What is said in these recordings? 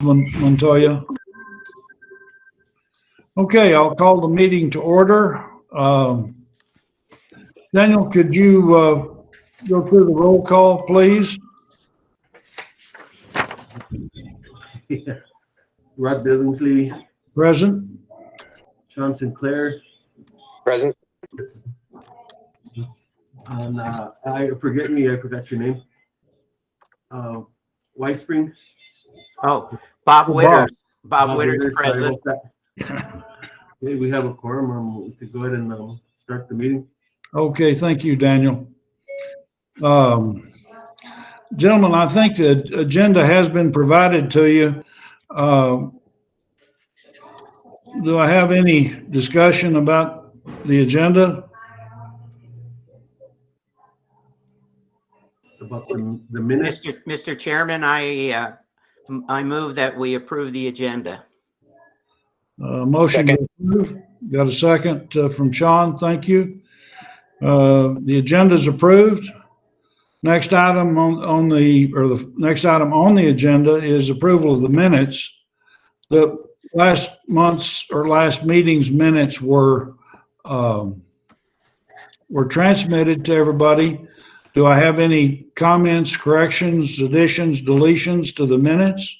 Montoya. Okay, I'll call the meeting to order. Daniel, could you go through the roll call, please? Rod Billingsley, Present. Sean Sinclair, Present. and I forgot your name. Whitespring. Oh, Bob Witters. Bob Witters Witters, sorry present. about that. Okay, we have a quorum. We could go ahead and start the meeting. Okay, thank you, Daniel. Gentlemen, I think the agenda has been provided to you. Do I have any discussion about the agenda? About the minutes. Mr. Chairman, I move that we approve the agenda. Motion to approve. Got a second from Sean. Thank you. The agenda is approved. Next item on the next item on the agenda is approval of the minutes. The last month's or last meeting's minutes were transmitted to everybody. Do I have any comments, corrections, additions, deletions to the minutes?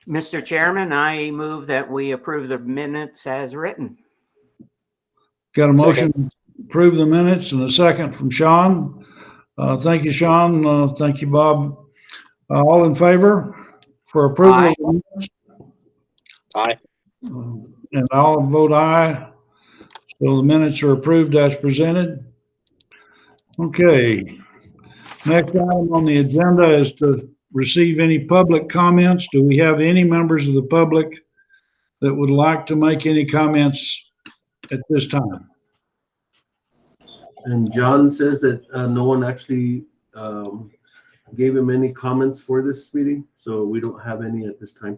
Mr. Chairman, I move that we approve the minutes as written. Got a motion to approve the minutes and a second from Sean. Thank you, Sean. Thank you, Bob. All in favor for approval? Aye. Of the minutes? Aye. And I'll vote aye. So the minutes are approved as presented. Okay. Next item on the agenda is to receive any public comments. Do we have any members of the public that would like to make any comments at this time? And John says that no one actually gave him any comments for this meeting, so we don't have any at this time.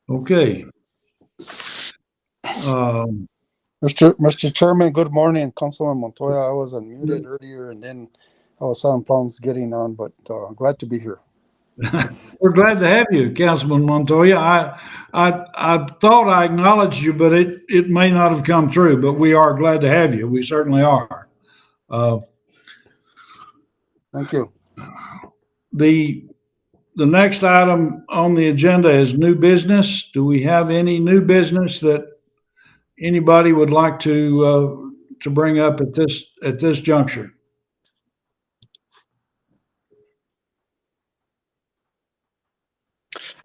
Okay. Mr. Chairman, good morning, Councilman Montoya. I was unmuted earlier and then I was having problems getting on, but glad to be here. We're glad to have you, Councilman Montoya. I thought I acknowledged you, but it may not have come through, but we are glad to have you. We certainly are. Thank you. The next item on the agenda is new business. Do we have any new business that anybody would like to bring up at this juncture?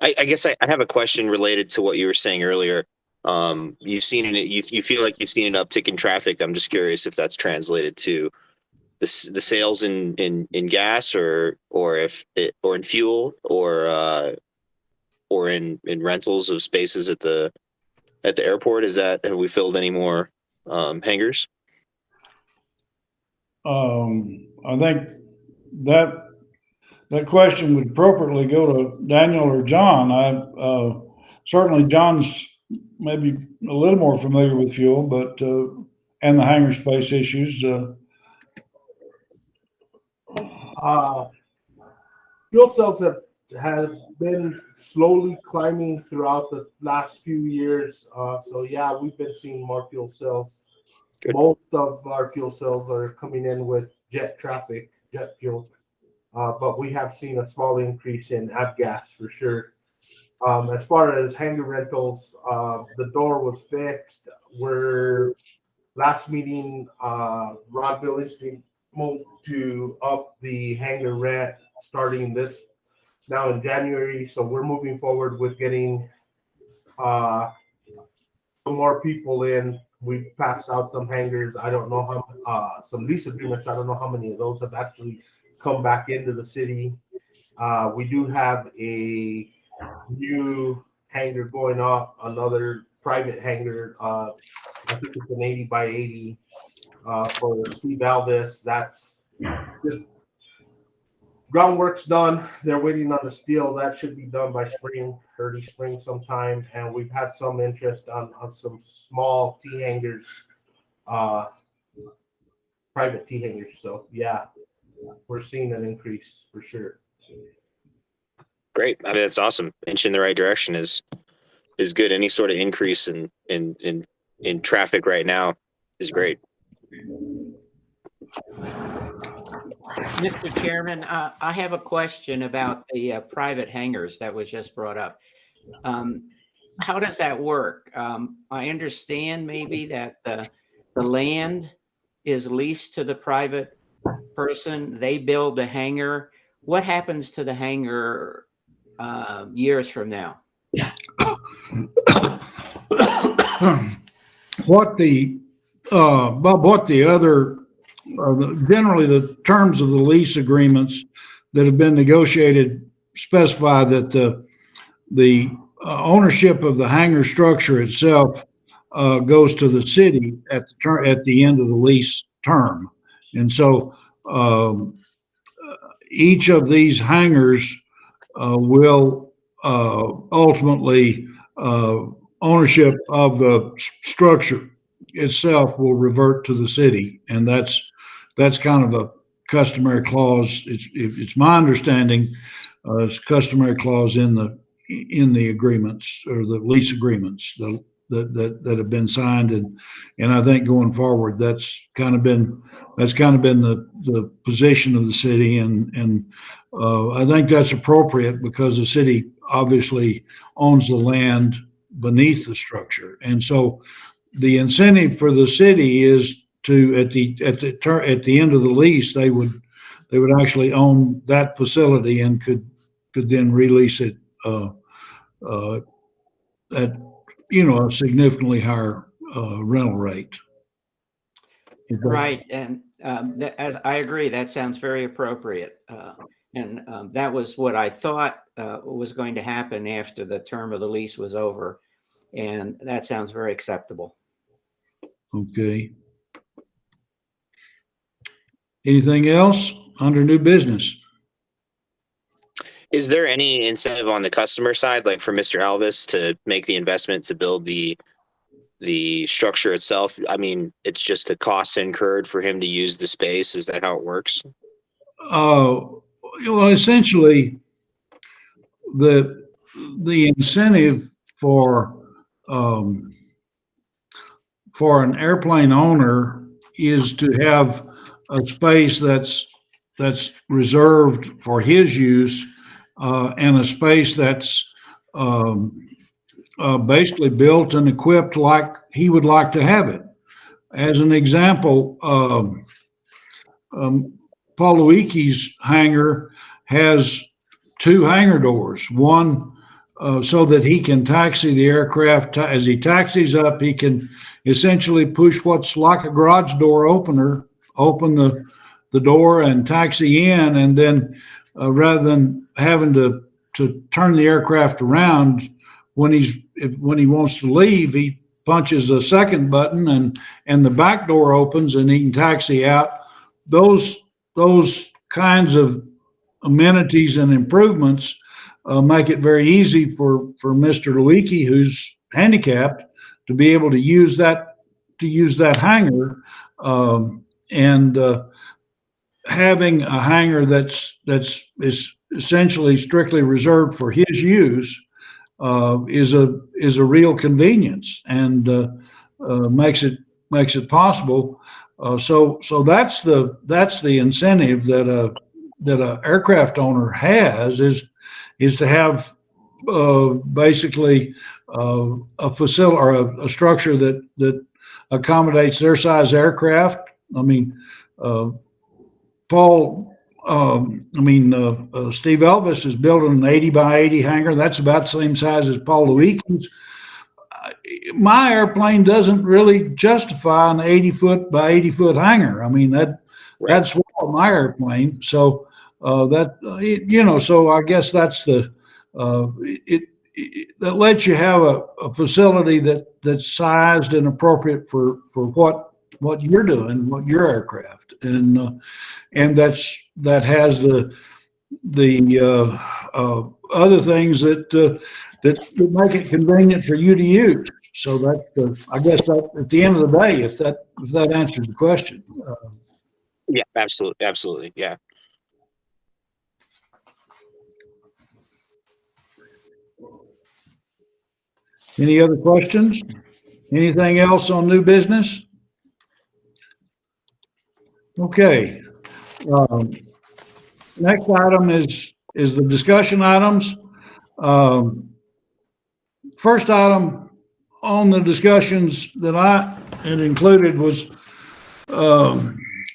I guess I have a question related to what you were saying earlier. You've seen it. You feel like you've seen an uptick in traffic. I'm just curious if that's translated to the sales in gas or in fuel or in rentals of spaces at the airport. Have we filled any more hangars? I think that question would appropriately go to Daniel or John. Certainly John's maybe a little more familiar with fuel, but and the hangar space issues. Fuel cells have been slowly climbing throughout the last few years. So yeah, we've been seeing more fuel cells. Good. Most of our fuel cells are coming in with jet fuel. But we have seen a small increase in avgas for sure. As far as hangar rentals, the door was fixed. Last meeting, Rod Billingsley moved to up the hangar rent starting now in January. So we're moving forward with getting some more people in. We've passed out some hangars. I don't know how some lease agreements. I don't know how many of those have actually come back into the city. We do have a new hangar going off, another private hangar. I think it's an 80 by 80 for Steve Alvis. That's good. Groundwork's done. They're waiting on the steel. That should be done by early spring sometime. And we've had some interest on some small T hangars private T hangars. So yeah, we're seeing an increase for sure. Great. I mean, that's awesome. Inch in the right direction is good. Any sort of increase in traffic right now is great. Mr. Chairman, I have a question about the private hangars that was just brought up. How does that work? I understand maybe that the land is leased to the private person. They build the hangar. What happens to the hangar years from now? Generally the terms of the lease agreements that have been negotiated specify that the ownership of the hangar structure itself goes to the city at the end of the lease term. And so each of these hangars will ultimately ownership of the structure itself will revert to the city, and that's kind of a customary clause. It's my understanding it's a customary clause in the agreements or the lease agreements that have been signed, and I think going forward that's kind of been the position of the city, and I think that's appropriate because the city obviously owns the land beneath the structure, and so the incentive for the city is to at the end of the lease they would actually own that facility and could then release it at a significantly higher rental rate. Right, and as I agree, that sounds very appropriate, and that was what I thought was going to happen after the term of the lease was over, and that sounds very acceptable. Okay. Anything else under new business? Is there any incentive on the customer side, like for Mr. Elvis, to make the investment to build the structure itself? I mean, it's just the cost incurred for him to use the space. Is that how it works? Well, essentially, the incentive for an airplane owner is to have a space that's reserved for his use, and a space that's basically built and equipped like he would like to have it. As an example, Paul Lewicki's hangar has two hangar doors. One so that he can taxi the aircraft. As he taxis up, he can essentially push what's like a garage door opener, open the door and taxi in, and then rather than having to turn the aircraft around when he wants to leave, he punches a second button and the back door opens and he can taxi out. Those kinds of amenities and improvements make it very easy for Mr. Lewicki, who's handicapped, to be able to use that hangar, and having a hangar that's essentially strictly reserved for his use is a real convenience, and makes it possible. So that's the incentive that a aircraft owner has is to have basically a facility or a structure that accommodates their size aircraft. I mean, Steve Elvis is building an 80 by 80 hangar. That's about the same size as Paul Lewicki's. My airplane doesn't really justify an 80 foot by 80 foot hangar. I mean, that's my airplane. So so I guess that's that lets you have a facility that's sized and appropriate for what you're doing, what your aircraft, and that has the other things that make it convenient for you to use. So I guess that at the end of the day, if that answers the question. Yeah, absolutely, absolutely, yeah. Any other questions? Anything else on new business? Okay. Next item is the discussion items. First item on the discussions that I had included was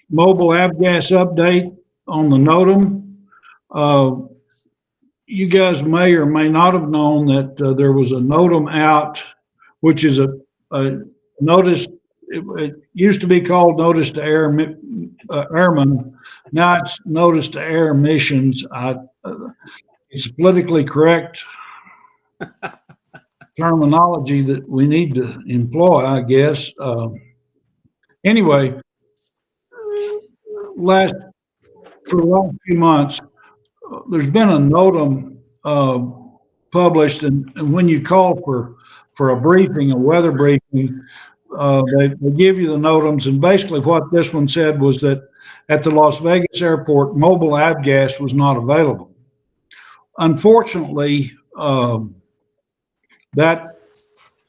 mobile avgas update on the NOTAM. You guys may or may not have known that there was a NOTAM out, which is a notice. It used to be called Notice to Airmen. Now it's Notice to Air Missions. It's politically correct terminology that we need to employ, I guess. Anyway, for the last few months, there's been a NOTAM published, and when you call for a briefing, a weather briefing, they give you the NOTAMs, and basically what this one said was that at the Las Vegas airport, mobile avgas was not available. Unfortunately, that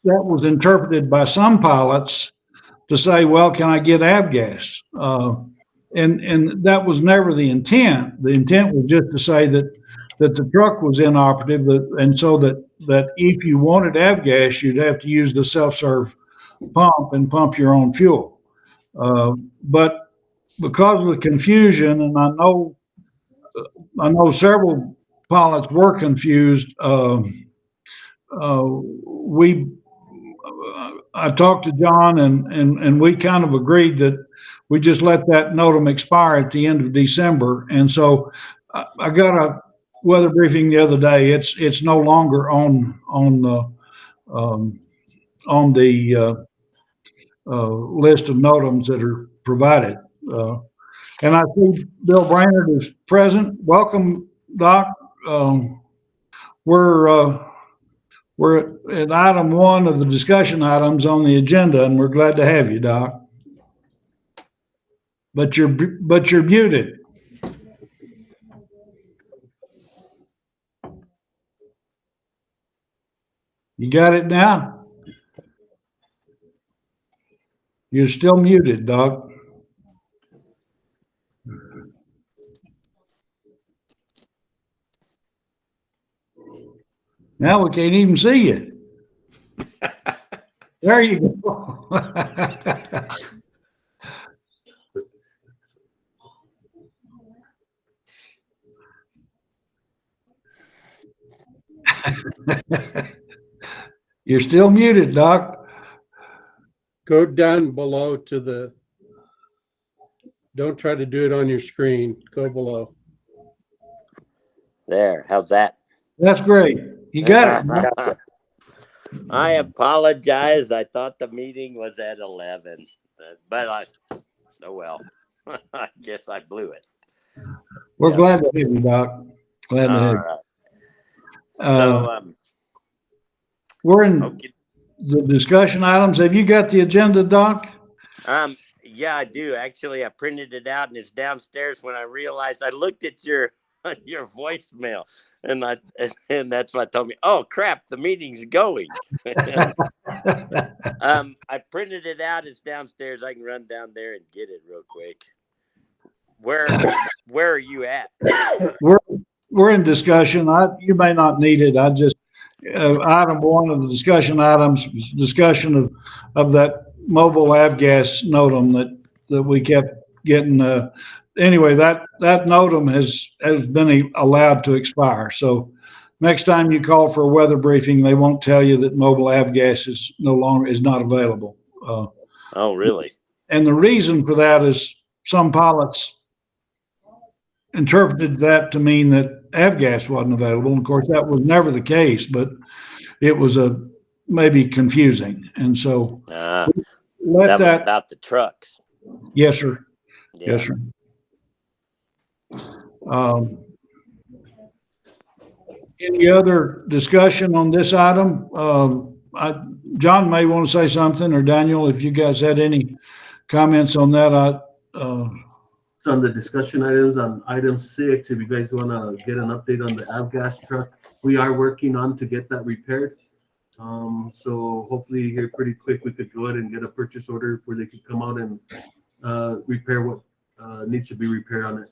was interpreted by some pilots to say, well, can I get avgas? And that was never the intent. The intent was just to say that the truck was inoperative, and so that if you wanted avgas, you'd have to use the self-serve pump and pump your own fuel. But because of the confusion, and I know several pilots were confused, I talked to John, and we kind of agreed that we just let that NOTAM expire at the end of December. And so I got a weather briefing the other day. It's no longer on the list of NOTAMs that are provided. And I see Bill Brainerd is present. Welcome, Doc. We're at item 1 of the discussion items on the agenda, and we're glad to have you, Doc. But you're muted. You got it now? You're still muted, Doc. Now we can't even see you. There you go. You're still muted, Doc. Go down below to the, don't try to do it on your screen. Go below. There, how's that? That's great. You got it. I apologize. I thought the meeting was at 11, but oh well. I guess I blew it. We're glad to have you, Doc. Glad to have you. Right. So, we're in the discussion items. Have you got the agenda, Doc? yeah, I do. Actually, I printed it out and it's downstairs. When I realized, I looked at your voicemail, and that's what told me, oh crap, the meeting's going. I printed it out. It's downstairs. I can run down there and get it real quick. Where are you at? We're in discussion. You may not need it. I just item 1 of the discussion items was discussion of that mobile avgas NOTAM that we kept getting. Anyway, that NOTAM has been allowed to expire. So next time you call for a weather briefing, they won't tell you that mobile avgas is not available. Oh, really? And the reason for that is some pilots interpreted that to mean that avgas wasn't available. And of course, that was never the case, but it was maybe confusing. And so that was about the trucks. Yes, sir. Yeah. Yes, sir. Any other discussion on this item? John may want to say something, or Daniel, if you guys had any comments on that. on the discussion items on item 6, if you guys want to get an update on the avgas truck, we are working on to get that repaired. So hopefully here pretty quick we could go ahead and get a purchase order where they could come out and repair what needs to be repaired on it.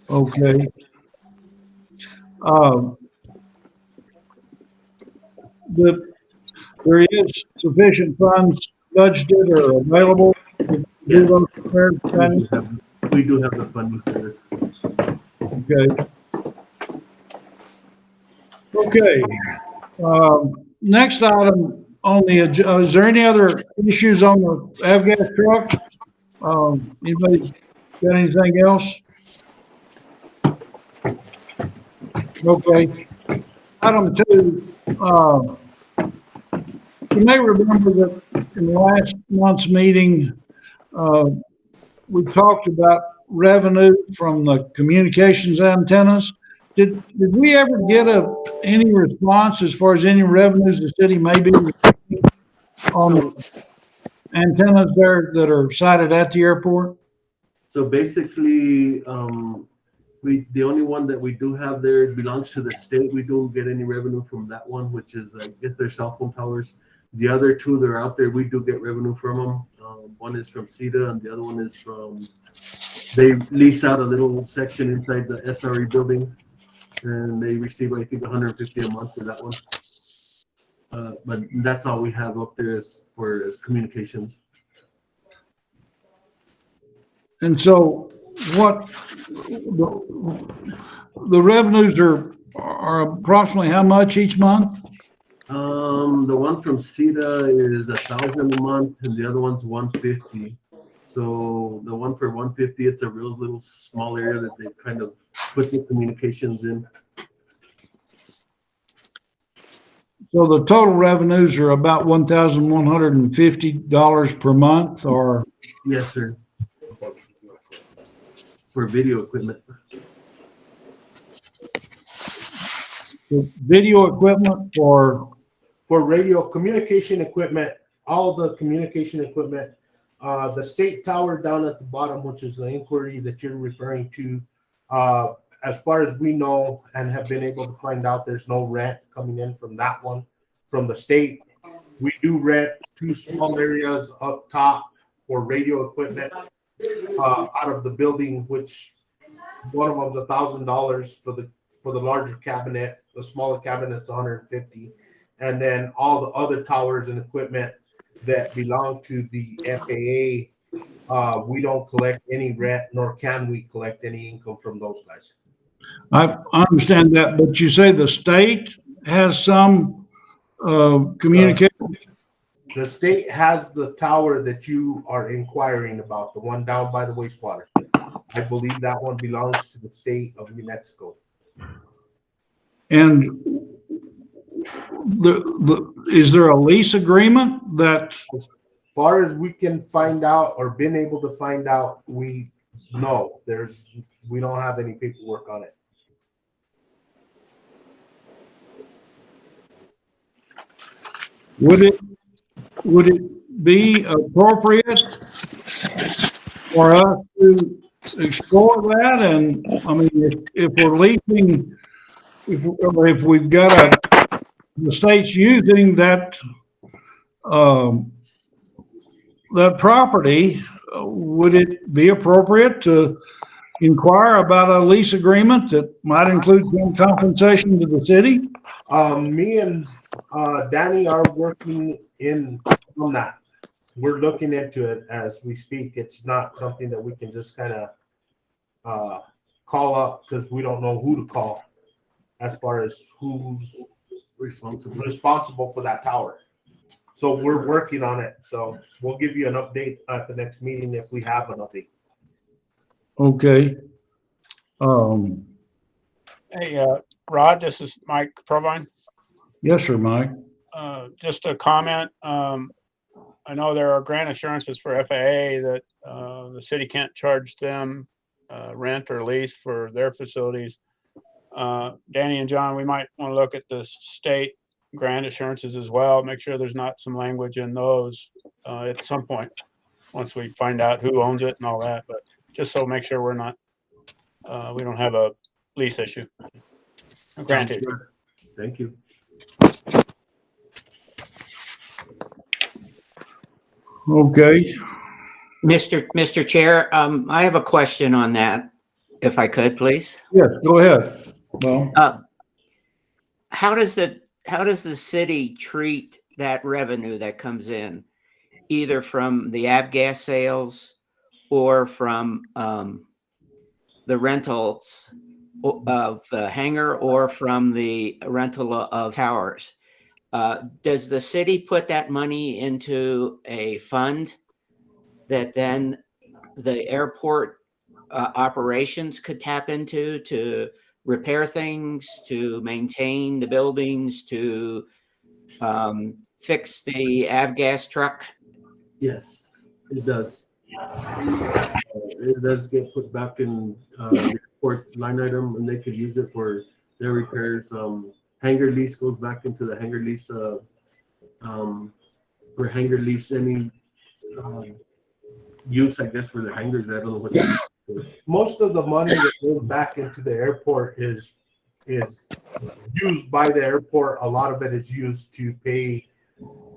Okay. There is sufficient funds budgeted or available to do those repairs, Danny? We do have the funding for this. Okay. Okay. Next item on the agenda, is there any other issues on the avgas truck? Anybody got anything else? Okay. Item 2, you may remember that in last month's meeting, we talked about revenue from the communications antennas. Did we ever get any response as far as any revenues the city may be receiving on the antennas there that are sited at the airport? So basically, the only one that we do have there belongs to the state. We don't get any revenue from that one, which is, I guess, their cell phone towers. The other 2 that are out there, we do get revenue from them. One is from CETA and the other one is from, they lease out a little section inside the SRE building and they receive, I think, $150 a month for that one. But that's all we have up there as communications. And so what the revenues are approximately how much each month? The one from CETA is $1,000 a month, and the other one's $150. So the one for $150, it's a real little small area that they kind of put the communications in. So the total revenues are about $1,150 per month, or? Yes, sir. For video equipment. Video equipment for radio communication equipment, all the communication equipment, the state tower down at the bottom, which is the inquiry that you're referring to, as far as we know and have been able to find out, there's no rent coming in from that one from the state. We do rent 2 small areas up top for radio equipment out of the building, which one of them's $1,000 for the larger cabinet. The smaller cabinet's $150, and then all the other towers and equipment that belong to the FAA, we don't collect any rent, nor can we collect any income from those guys. I understand that, but you say the state has some communication. The state has the tower that you are inquiring about, the one down by the wastewater. I believe that one belongs to the state of New Mexico. And is there a lease agreement that? As far as we can find out or been able to find out, we don't have any paperwork on it. Would it be appropriate for us to explore that? And I mean, if we're leasing, if we've got the state's using that that property, would it be appropriate to inquire about a lease agreement that might include some compensation to the city? Me and Danny are working on that. We're looking into it as we speak. It's not something that we can just kind of call up because we don't know who to call as far as who's responsible for that tower. So we're working on it. So we'll give you an update at the next meeting if we have an update. Okay. Hey, Rod, this is Mike Provine. Yes, sir, Mike. Just a comment. I know there are grant assurances for FAA that the city can't charge them rent or lease for their facilities. Danny and John, we might want to look at the state grant assurances as well. Make sure there's not some language in those at some point. once we find out who owns it and all that, but just so make sure we're not, we don't have a lease issue. Granted. Thank you. Okay. Mr. Chair, I have a question on that, if I could, please. Yes, go ahead. Well, How does the city treat that revenue that comes in, either from the avgas sales or from the rentals of the hangar or from the rental of towers? Does the city put that money into a fund that then the airport operations could tap into to repair things, to maintain the buildings, to fix the avgas truck? Yes, it does. It does get put back in the airport line item, and they could use it for their repairs. Hangar lease goes back into the hangar lease. For hangar lease, any use, I guess, for the hangars. I don't know what. Most of the money that goes back into the airport is used by the airport. A lot of it is used to pay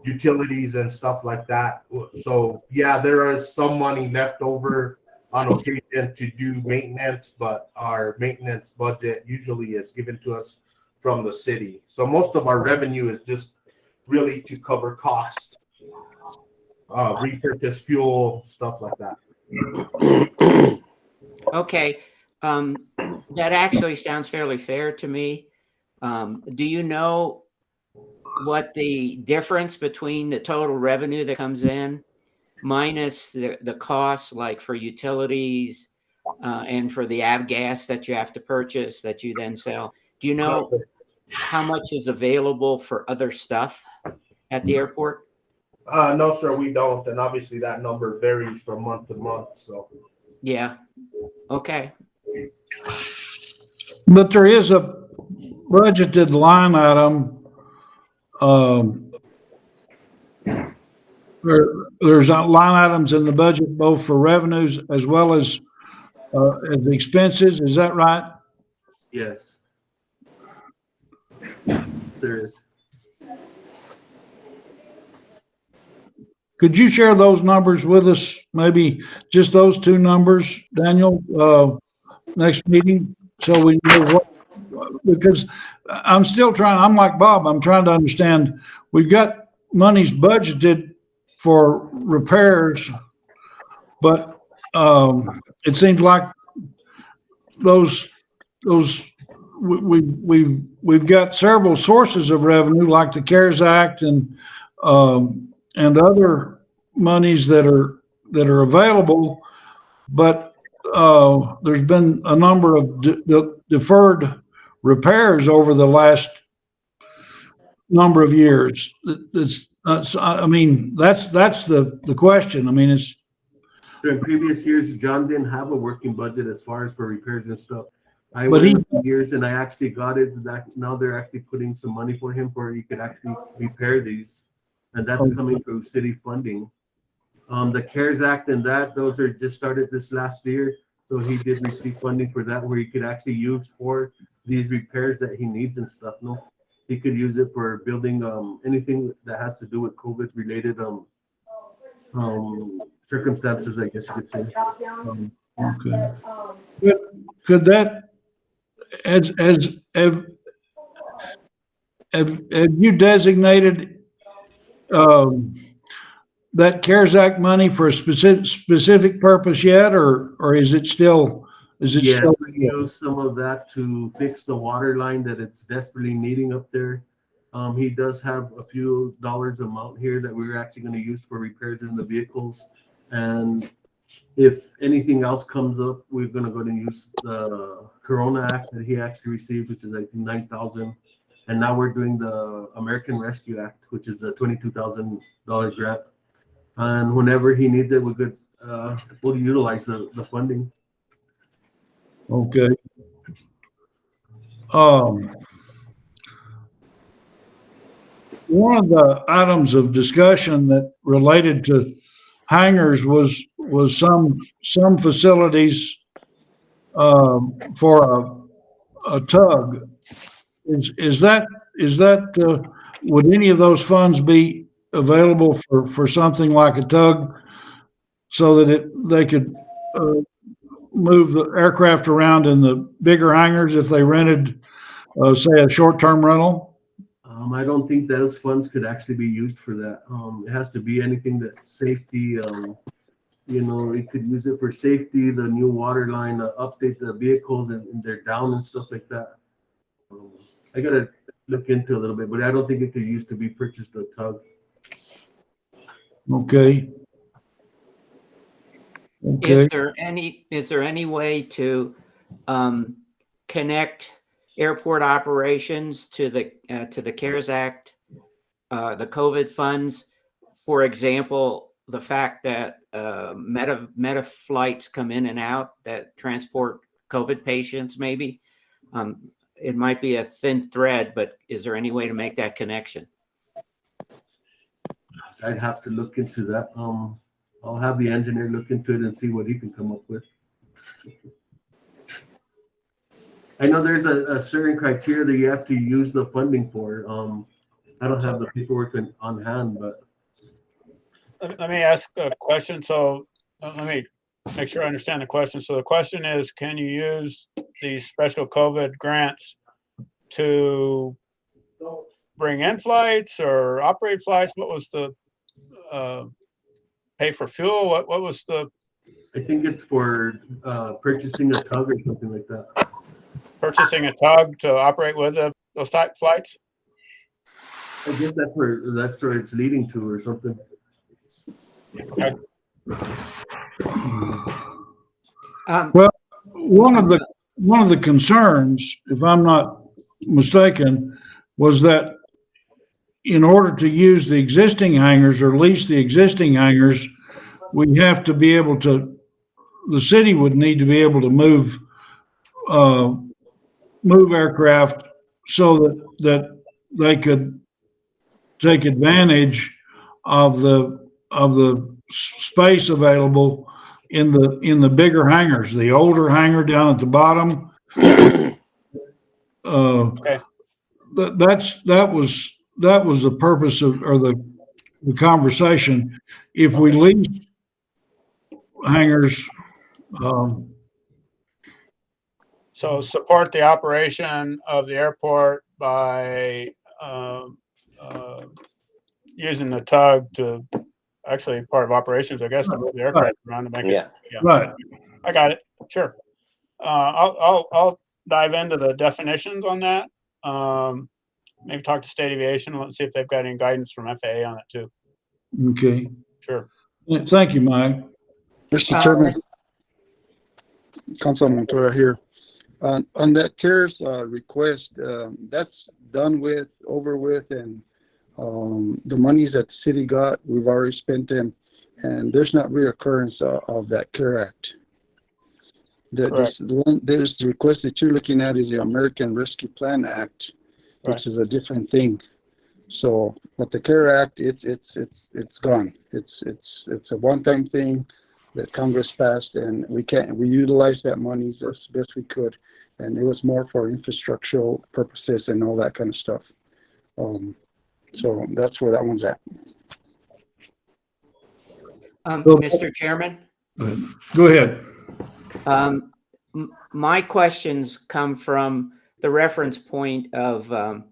utilities and stuff like that. So yeah, there is some money left over on occasion to do maintenance, but our maintenance budget usually is given to us from the city. So most of our revenue is just really to cover costs, repurchase fuel, stuff like that. Okay, that actually sounds fairly fair to me. Do you know what the difference between the total revenue that comes in minus the costs, like for utilities and for the avgas that you have to purchase that you then sell? Do you know how much is available for other stuff at the airport? No, sir, we don't. And obviously that number varies from month to month. So Yeah. Okay. but there is a budgeted line item. There's line items in the budget both for revenues as well as the expenses. Is that right? Yes. There is. Could you share those numbers with us? Maybe just those two numbers, Daniel, next meeting, so we know what, because I'm still trying, I'm like Bob, I'm trying to understand. We've got monies budgeted for repairs, but it seems like we've got several sources of revenue, like the CARES Act and other monies that are available, but there's been a number of deferred repairs over the last number of years. I mean, that's the question. I mean, it's. So in previous years, John didn't have a working budget as far as for repairs and stuff. I But went for years and I actually got it. That now they're actually putting some money for him where he could actually repair these, and that's coming through city funding. The CARES Act and those are just started this last year. So he did receive funding for that where he could actually use for these repairs that he needs and stuff. No, he could use it for building anything that has to do with COVID related circumstances, I guess you could say. Okay. Could that, have you designated that CARES Act money for a specific purpose yet, or is it still? Yes, we use some of that to fix the water line that it's desperately needing up there. He does have a few dollars amount here that we're actually going to use for repairs in the vehicles. And if anything else comes up, we're going to go and use the Corona Act that he actually received, which is I think $9,000. And now we're doing the American Rescue Act, which is a $22,000 grant. And whenever he needs it, we'll utilize the funding. Okay. One of the items of discussion that related to hangars was some facilities for a tug. Is that would any of those funds be available for something like a tug, so that they could move the aircraft around in the bigger hangars if they rented, say, a short-term rental? I don't think those funds could actually be used for that. It has to be anything that safety, we could use it for safety, the new water line, update the vehicles and they're down and stuff like that. I gotta look into a little bit, but I don't think it could use to be purchased a tug. Okay. Is there any way to connect airport operations to the CARES Act, the COVID funds? For example, the fact that meta flights come in and out that transport COVID patients, maybe. It might be a thin thread, but is there any way to make that connection? I'd have to look into that. I'll have the engineer look into it and see what he can come up with. I know there's a certain criteria that you have to use the funding for. I don't have the paperwork on hand, but. Let me ask a question. So let me make sure I understand the question. So the question is, can you use these special COVID grants to bring in flights or operate flights? What was the pay for fuel? What was the? I think it's for purchasing a tug or something like that. Purchasing a tug to operate with those type flights? I guess that's where it's leading to or something. Okay. Well, one of the concerns, if I'm not mistaken, was that in order to use the existing hangars or lease the existing hangars, we have to be able to. The city would need to be able to move aircraft so that they could take advantage of the space available in the bigger hangars. The older hangar down at the bottom. Okay. That was the purpose of, or the conversation. If we lease hangars, so support the operation of the airport by using the tug to actually part of operations, I guess, to move the aircraft around to make it. Yeah. right. I got it. Sure. I'll dive into the definitions on that. Maybe talk to State Aviation and see if they've got any guidance from FAA on it too. Okay. Sure. Thank you, Mike. Mr. Chairman, Councilman Montoya here. On that CARES request, that's done with, over with, and the monies that the city got, we've already spent them, and there's not reoccurrence of that CARE Act. There's the request that you're looking at is the American Rescue Plan Act, which is a different thing. So, but the CARE Act, it's gone. It's a one-time thing that Congress passed, and we utilized that money as best we could, and it was more for infrastructural purposes and all that kind of stuff. So that's where that one's at. Mr. Chairman? Go ahead. My questions come from the reference point of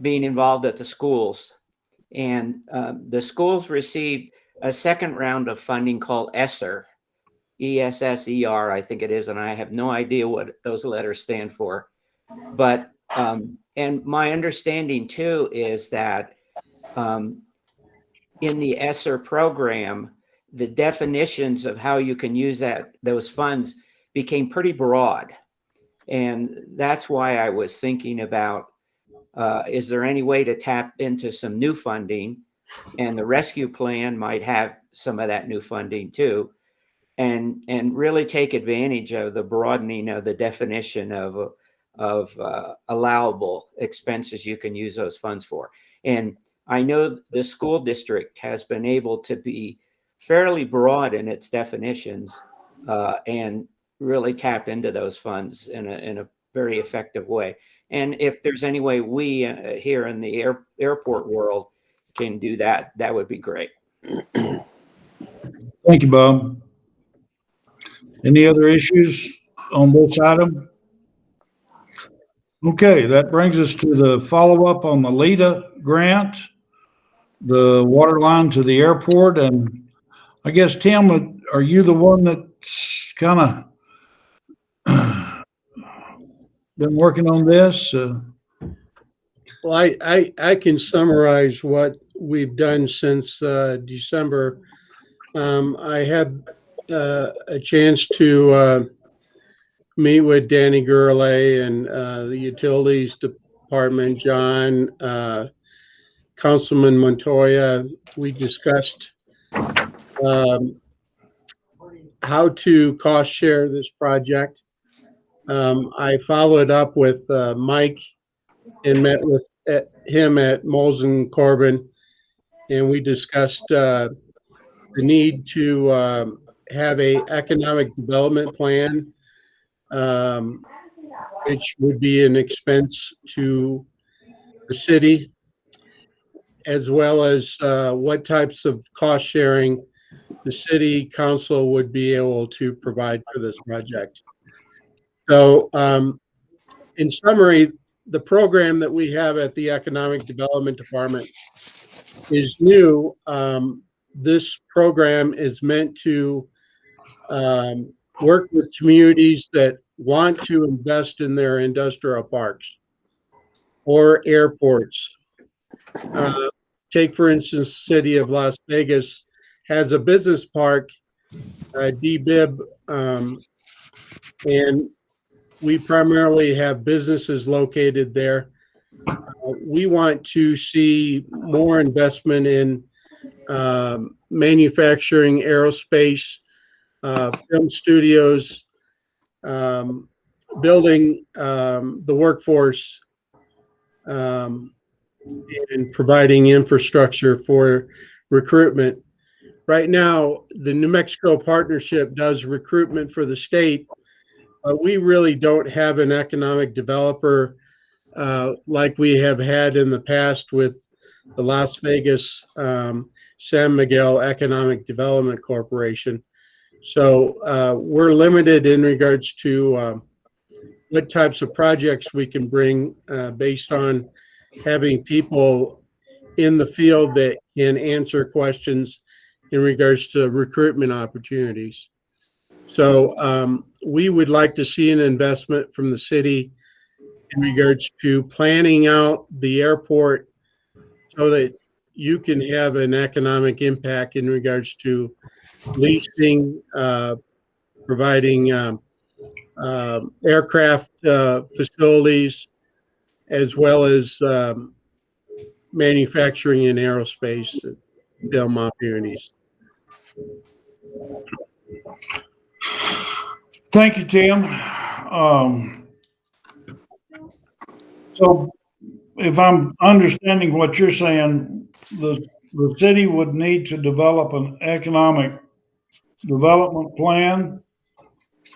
being involved at the schools. And the schools received a second round of funding called ESSER, ESSER, I think it is, and I have no idea what those letters stand for. But, and my understanding too is that in the ESSER program, the definitions of how you can use those funds became pretty broad. And that's why I was thinking about, is there any way to tap into some new funding? And the rescue plan might have some of that new funding too, and really take advantage of the broadening of the definition of allowable expenses you can use those funds for. And I know the school district has been able to be fairly broad in its definitions, and really tap into those funds in a very effective way. And if there's any way we here in the airport world can do that, that would be great. Thank you, Bob. Any other issues on this item? Okay, that brings us to the follow-up on the LEDA grant, the water line to the airport. And I guess, Tim, are you the one that's kind of been working on this? Well, I can summarize what we've done since December. I had a chance to meet with Danny Gurley and the Utilities Department, John, Councilman Montoya. We discussed how to cost share this project. I followed up with Mike and met with him at Molson Corbin, and we discussed the need to have a economic development plan, which would be an expense to the city, as well as what types of cost sharing the city council would be able to provide for this project. So in summary, the program that we have at the Economic Development Department is new. This program is meant to work with communities that want to invest in their industrial parks or airports. Take, for instance, City of Las Vegas has a business park, DBIB, and we primarily have businesses located there. We want to see more investment in manufacturing, aerospace, film studios, building the workforce, and providing infrastructure for recruitment. Right now, the New Mexico Partnership does recruitment for the state, but we really don't have an economic developer like we have had in the past with the Las Vegas San Miguel Economic Development Corporation. So we're limited in regards to what types of projects we can bring based on having people in the field that can answer questions in regards to recruitment opportunities. So we would like to see an investment from the city in regards to planning out the airport so that you can have an economic impact in regards to leasing, providing aircraft facilities, as well as manufacturing and aerospace film opportunities. Thank you, Tim. So if I'm understanding what you're saying, the city would need to develop an economic development plan.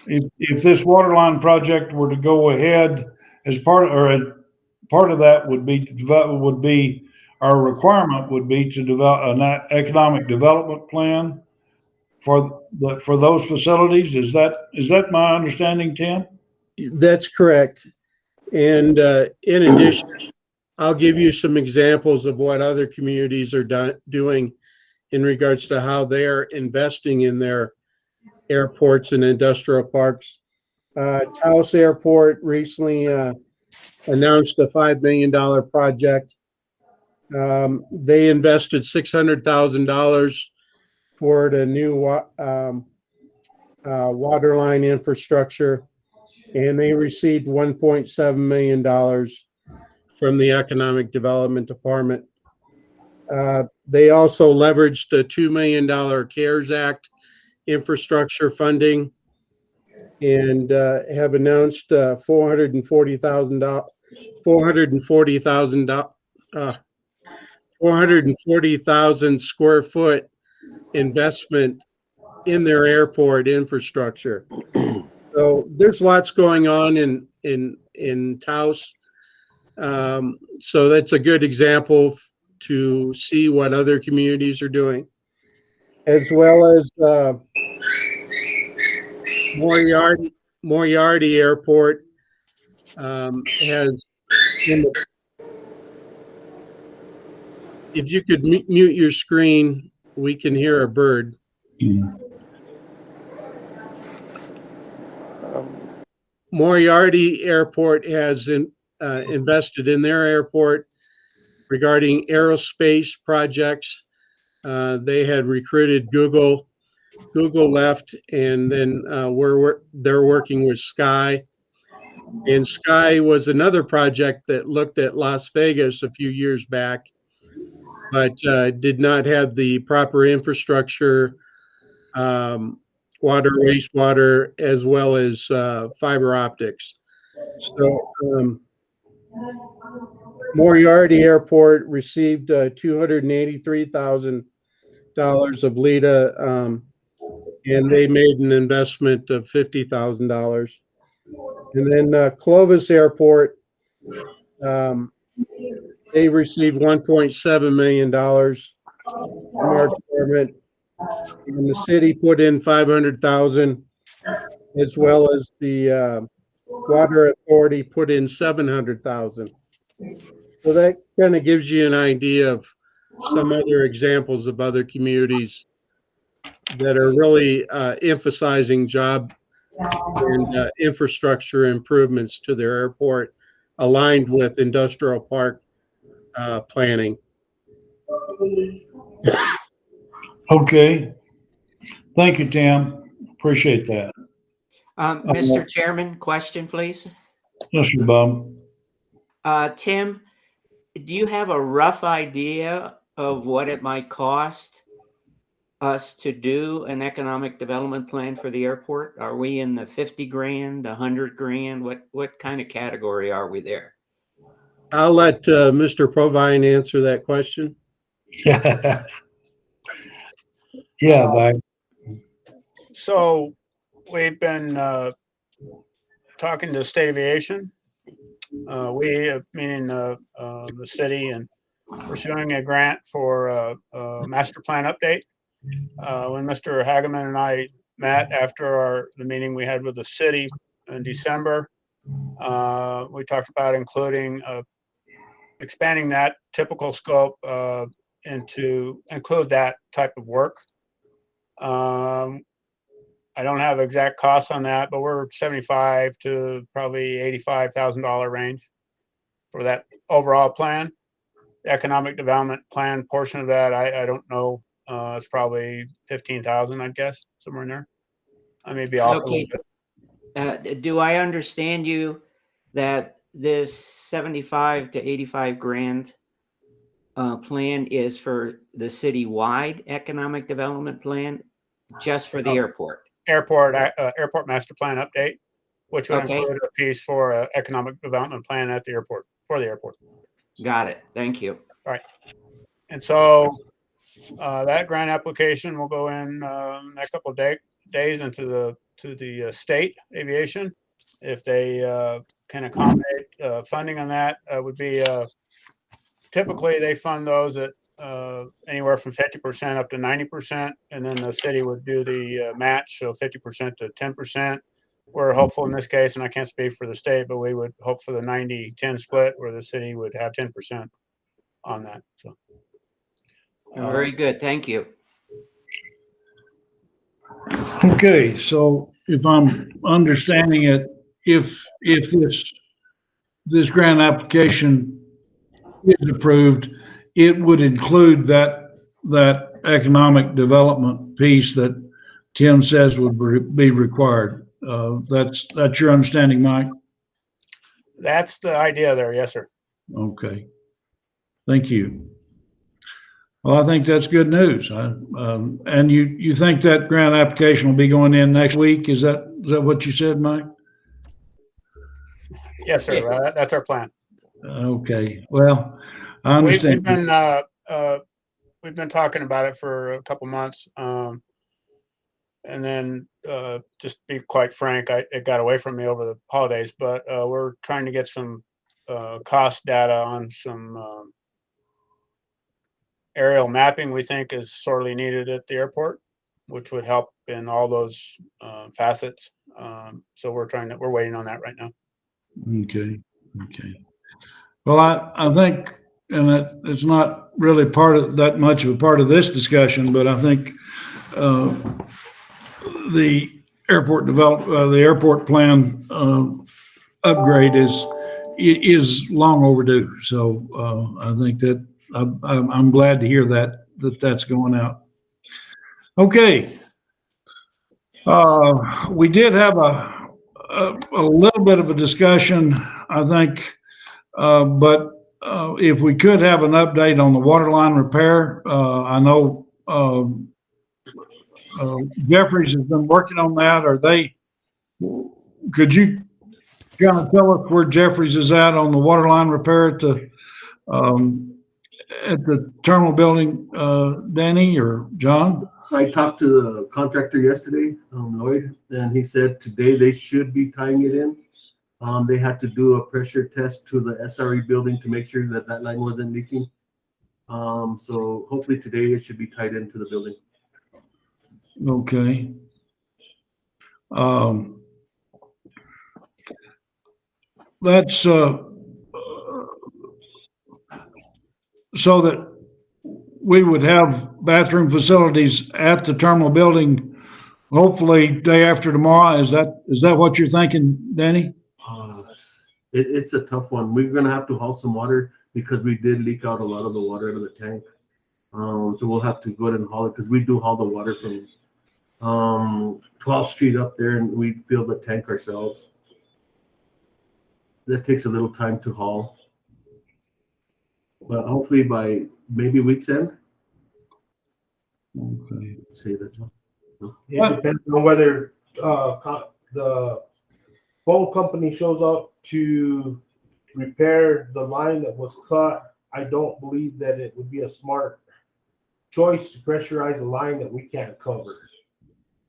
If this water line project were to go ahead as part of that would be our requirement would be to develop an economic development plan for those facilities. Is that my understanding, Tim? That's correct. And in addition, I'll give you some examples of what other communities are doing in regards to how they're investing in their airports and industrial parks. Taos Airport recently announced a $5 million project. They invested $600,000 for the new water line infrastructure, and they received $1.7 million from the Economic Development Department. They also leveraged a $2 million CARES Act infrastructure funding and have announced 440,000 square foot investment in their airport infrastructure. So there's lots going on in Taos. So that's a good example to see what other communities are doing, as well as Moriarty Airport has. If you could mute your screen, we can hear a bird. Moriarty Airport has invested in their airport regarding aerospace projects. They had recruited Google. Google left, and then they're working with Sky. And Sky was another project that looked at Las Vegas a few years back, but did not have the proper infrastructure, water, wastewater, as well as fiber optics. So Moriarty Airport received $283,000 of LEDA, and they made an investment of $50,000. And then Clovis Airport, they received $1.7 million from our department, and the city put in $500,000, as well as the Water Authority put in $700,000. So that kind of gives you an idea of some other examples of other communities that are really emphasizing job and infrastructure improvements to their airport, aligned with industrial park planning. Okay. Thank you, Tim. Appreciate that. Mr. Chairman, question, please. Yes, sir, Bob. Tim, do you have a rough idea of what it might cost us to do an economic development plan for the airport? Are we in the 50 grand, 100 grand? What kind of category are we there? I'll let Mr. Provine answer that question. Yeah, Bob. So we've been talking to State Aviation. We, meaning the city, and pursuing a grant for a master plan update. When Mr. Hageman and I met after the meeting we had with the city in December, we talked about expanding that typical scope into include that type of work. I don't have exact costs on that, but we're $75,000 to probably $85,000 range for that overall plan. The economic development plan portion of that, I don't know. It's probably 15,000, I'd guess, somewhere in there. I may be off a little bit. Do I understand you that this 75 to 85 grand plan is for the citywide economic development plan, just for the airport? Airport master plan update, which would include a piece for economic development plan at the airport, for the airport. Got it. Thank you. All right. And so that grant application will go in next couple of days into the state aviation. If they can accommodate funding on that, would be typically they fund those at anywhere from 50% up to 90%, and then the city would do the match, so 50% to 10%. We're hopeful in this case, and I can't speak for the state, but we would hope for the 90-10 split, where the city would have 10% on that. So very good. Thank you. Okay, so if I'm understanding it, if this grant application is approved, it would include that economic development piece that Tim says would be required. That's your understanding, Mike? That's the idea there. Yes, sir. Okay. Thank you. Well, I think that's good news. And you think that grant application will be going in next week? Is that what you said, Mike? Yes, sir. That's our plan. Okay. Well, I understand. We've been we've been talking about it for a couple months. And then, just to be quite frank, it got away from me over the holidays, but we're trying to get some cost data on some aerial mapping we think is sorely needed at the airport, which would help in all those facets. So we're waiting on that right now. Okay. Well, I think, and it's not really that much of a part of this discussion, but I think the the airport plan upgrade is long overdue. So I think that I'm glad to hear that's going out. Okay. We did have a little bit of a discussion, I think, but if we could have an update on the water line repair, I know Jeffries has been working on that. Could you kind of tell us where Jeffries is at on the water line repair at the terminal building, Danny or John? So I talked to the contractor yesterday, Lloyd, and he said today they should be tying it in. They had to do a pressure test to the SRE building to make sure that line wasn't leaking. So hopefully today it should be tied into the building. Okay. That's so that we would have bathroom facilities at the terminal building, hopefully day after tomorrow. Is that what you're thinking, Danny? It's a tough one. We're gonna have to haul some water because we did leak out a lot of the water out of the tank. So we'll have to go ahead and haul it because we do haul the water from 12th Street up there, and we fill the tank ourselves. That takes a little time to haul, but hopefully by maybe week's end. Okay. Say that, John. No? It depends on whether the phone company shows up to repair the line that was cut. I don't believe that it would be a smart choice to pressurize a line that we can't cover.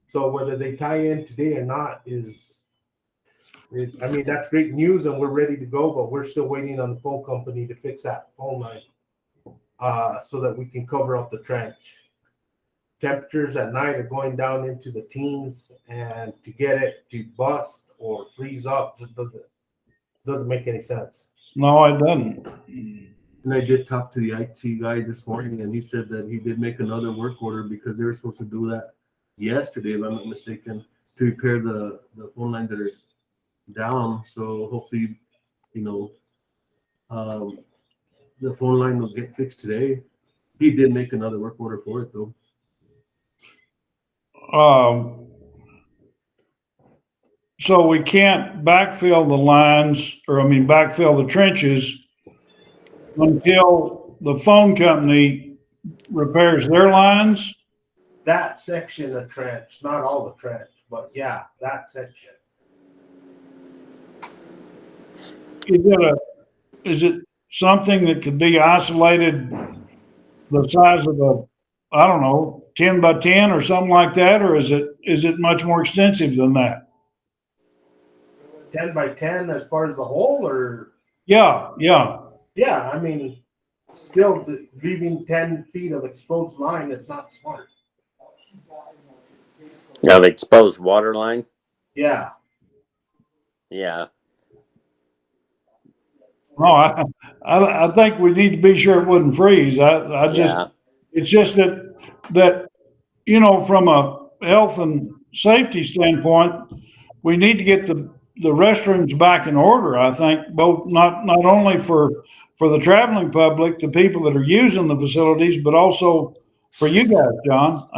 So whether they tie in today or not that's great news and we're ready to go, but we're still waiting on the phone company to fix that phone line so that we can cover up the trench. Temperatures at night are going down into the teens, and to get it to bust or freeze up just doesn't make any sense. No, it doesn't. And I did talk to the IT guy this morning, and he said that he did make another work order because they were supposed to do that yesterday, if I'm not mistaken, to repair the phone lines that are down. So hopefully, the phone line will get fixed today. He did make another work order for it, though. So we can't backfill the lines, backfill the trenches until the phone company repairs their lines. That section of trench, not all the trench, but yeah, that section. Is it something that could be isolated the size of 10 by 10 or something like that? Or is it much more extensive than that? 10 by 10 as far as the hole, or? Yeah. Still leaving 10 feet of exposed line is not smart. Now the exposed water line. Yeah. Yeah. No, I think we need to be sure it wouldn't freeze. It's just that from a health and safety standpoint, we need to get the restrooms back in order. I think both not only for the traveling public, the people that are using the facilities, but also for you guys, John.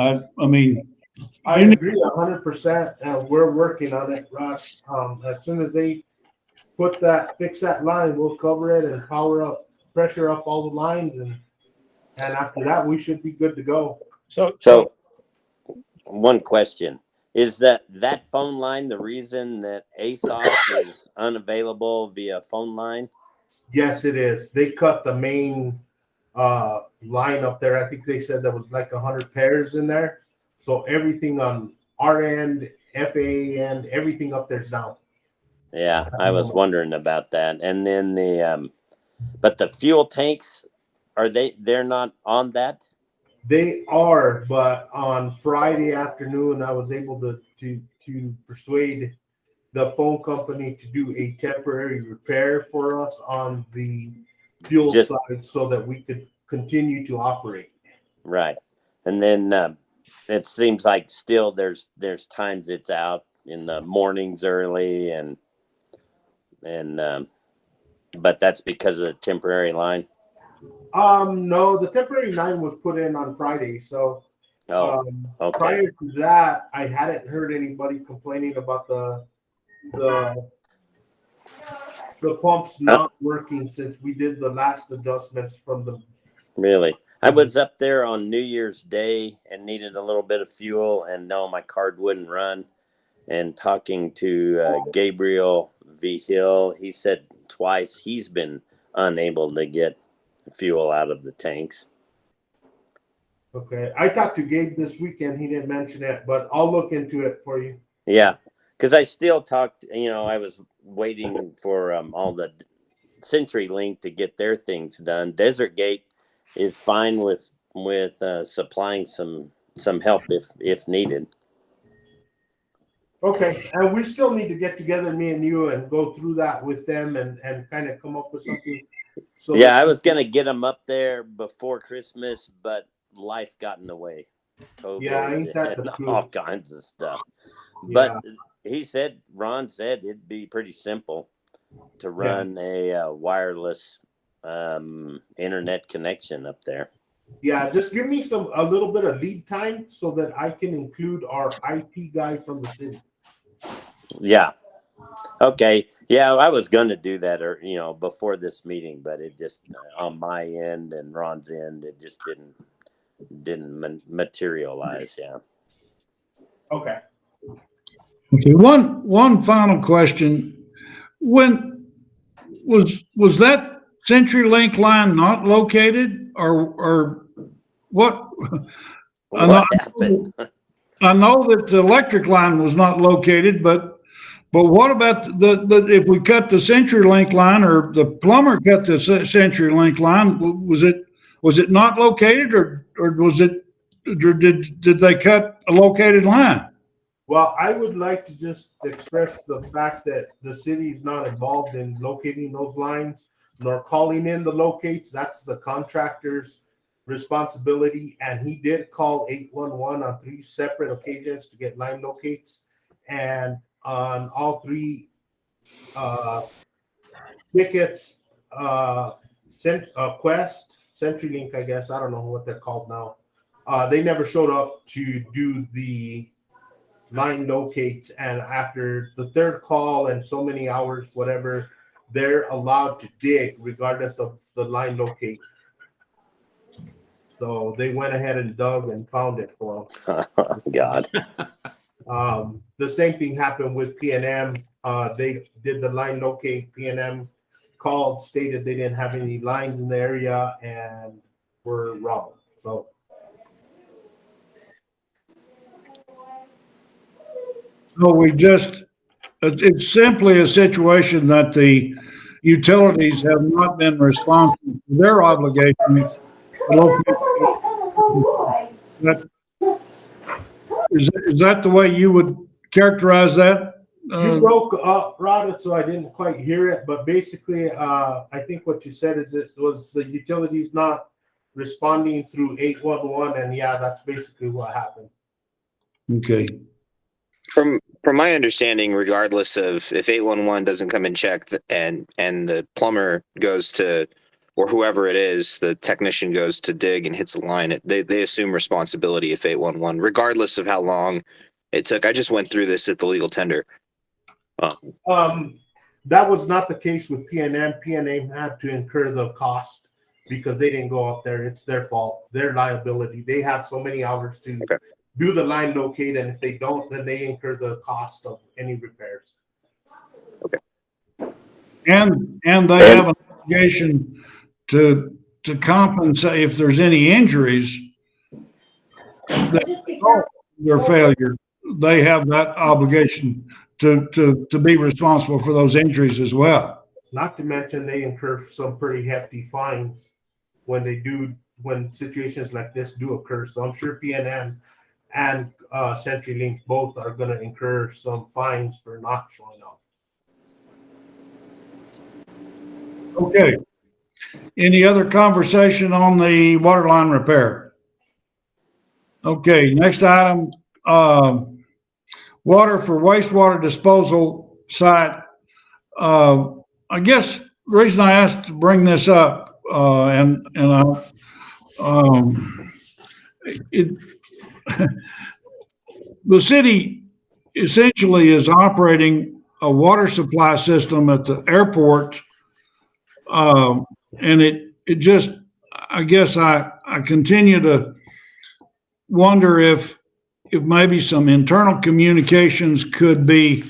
I agree 100%, and we're working on it, Russ. As soon as they fix that line, we'll cover it and pressure up all the lines, and after that, we should be good to go. So one question. Is that phone line the reason that ASOS is unavailable via phone line? Yes, it is. They cut the main line up there. I think they said there was like 100 pairs in there. So everything on our end, FAA end, everything up there's down. Yeah, I was wondering about that. And then but the fuel tanks, they're not on that? They are, but on Friday afternoon, I was able to persuade the phone company to do a temporary repair for us on the fuel side so that we could continue to operate. Right. And then it seems like still there's times it's out in the mornings early and but that's because of the temporary line. No, the temporary line was put in on Friday. So okay. Prior to that, I hadn't heard anybody complaining about the pumps not working since we did the last adjustments from the. Really? I was up there on New Year's Day and needed a little bit of fuel, and no, my card wouldn't run. And talking to Gabriel V. Hill, he said twice he's been unable to get fuel out of the tanks. Okay, I talked to Gabe this weekend. He didn't mention it, but I'll look into it for you. Yeah, because I still talked. I was waiting for all the CenturyLink to get their things done. Desert Gate is fine with supplying some help if needed. Okay, and we still need to get together, me and you, and go through that with them and kind of come up with something. So yeah, I was gonna get them up there before Christmas, but life got in the way. COVID, yeah, ain't that and the truth? all kinds of stuff. Yeah. But Ron said it'd be pretty simple to run a wireless internet connection up there. Yeah, just give me a little bit of lead time so that I can include our IT guy from the city. Yeah. Okay. Yeah, I was going to do that, before this meeting, but it just on my end and Ron's end, it just didn't materialize. Yeah. Okay. Okay. One final question: when was that CenturyLink line not located, or what? What happened? I know that the electric line was not located, but what about the if we cut the CenturyLink line or the plumber cut the CenturyLink line, was it not located or was it, or did they cut a located line? Well, I would like to just express the fact that the city is not involved in locating those lines nor calling in the locates. That's the contractor's responsibility. And he did call 811 on 3 separate occasions to get line locates. And on all 3 tickets, Quest, CenturyLink, I guess, I don't know what they're called now. They never showed up to do the line locates, and after the 3rd call and so many hours, whatever, they're allowed to dig regardless of the line locate. So they went ahead and dug and found it for them. Oh, God. The same thing happened with PNM. They did the line locate. PNM called, stated they didn't have any lines in the area and were robbed. So it's simply a situation that the utilities have not been responsible for their obligations. Is that the way you would characterize that? You broke up, Rod, so I didn't quite hear it. But basically, I think what you said is it was the utilities not responding through 811, and yeah, that's basically what happened. Okay. From my understanding, regardless of if 811 doesn't come and check and the plumber goes to, or whoever it is, the technician goes to dig and hits a line, they assume responsibility if 811, regardless of how long it took. I just went through this at the legal tender. That was not the case with PNM. PNM had to incur the cost because they didn't go up there. It's their fault, their liability. They have so many hours to do the line locate, and if they don't, then they incur the cost of any repairs. Okay. And they have an obligation to to compensate if there's any injuries that result in their failure. They have that obligation to be responsible for those injuries as well. Not to mention they incur some pretty hefty fines when situations like this do occur. So I'm sure PNM and CenturyLink both are going to incur some fines for not showing up. Okay. Any other conversation on the water line repair? Okay, next item, water for wastewater disposal site. I guess the reason I asked to bring this up, the city essentially is operating a water supply system at the airport, and it just, I guess I continue to wonder if maybe some internal communications could be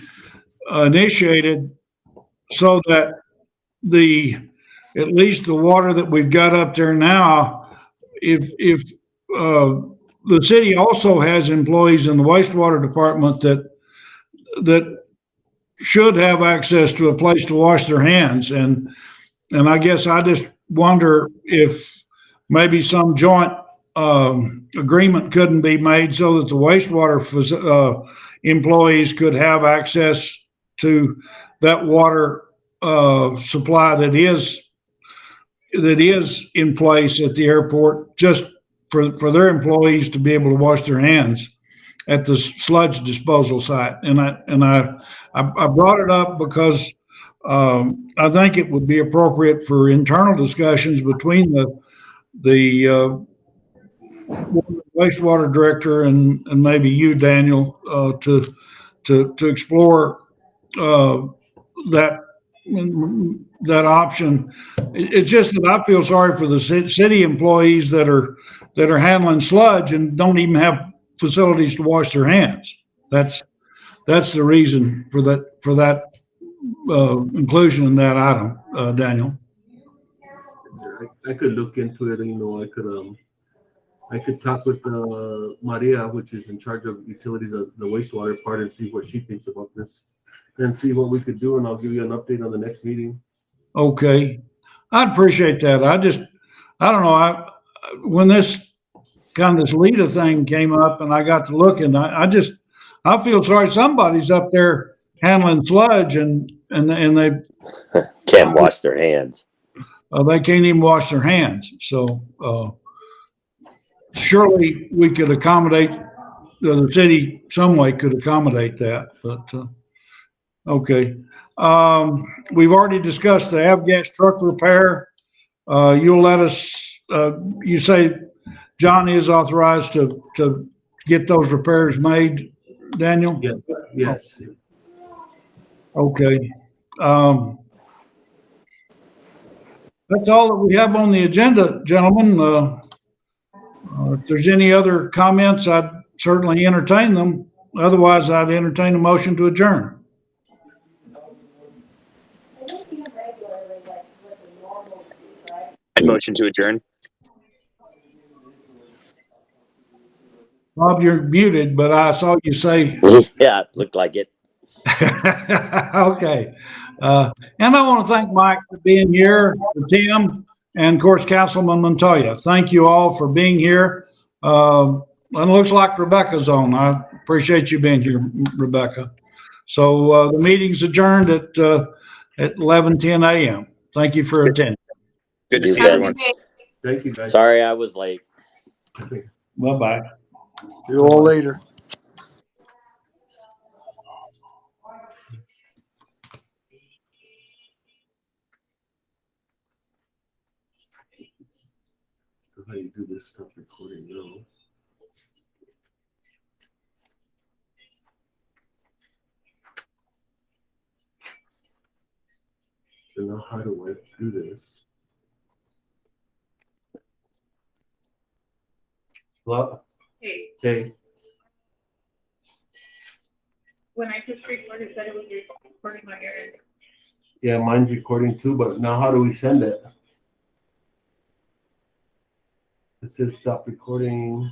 initiated so that at least the water that we've got up there now, if the city also has employees in the wastewater department that should have access to a place to wash their hands. And I guess I just wonder if maybe some joint agreement couldn't be made so that the wastewater employees could have access to that water supply that is in place at the airport, just for their employees to be able to wash their hands at the sludge disposal site. And I brought it up because I think it would be appropriate for internal discussions between the wastewater director and maybe you, Daniel, to explore that option. It's just that I feel sorry for the city employees that are handling sludge and don't even have facilities to wash their hands. That's the reason for that inclusion in that item, Daniel. I could look into it. I could talk with Maria, which is in charge of utilities, the wastewater part, and see what she thinks about this, and see what we could do. And I'll give you an update on the next meeting. Okay, I'd appreciate that. I don't know. When this LEADA thing came up and I got to looking, I feel sorry. Somebody's up there handling sludge and they can't wash their hands. They can't even wash their hands. So surely we could accommodate, the city some way could accommodate that. But okay. We've already discussed the avgas truck repair. You'll let us, you say John is authorized to get those repairs made, Daniel? Yes. Okay. That's all that we have on the agenda, gentlemen. If there's any other comments, I'd certainly entertain them. Otherwise, I'd entertain a motion to adjourn. Motion to adjourn. Bob, you're muted, but I saw you say. Yeah, it looked like it. Okay. And I want to thank Mike for being here, for Tim, and of course, Councilman Montoya. Thank you all for being here. And it looks like Rebecca's on. I appreciate you being here, Rebecca. So the meeting's adjourned at 11:10 a.m. Thank you for attending. Good to see everyone. Thank you, guys. Sorry, I was late. Bye-bye. See you all later. So how you do this stuff recording now? So now how do I do this? Well, hey. When I pushed record, it said it was recording on your end. Yeah, mine's recording too, but now how do we send it? It says stop recording.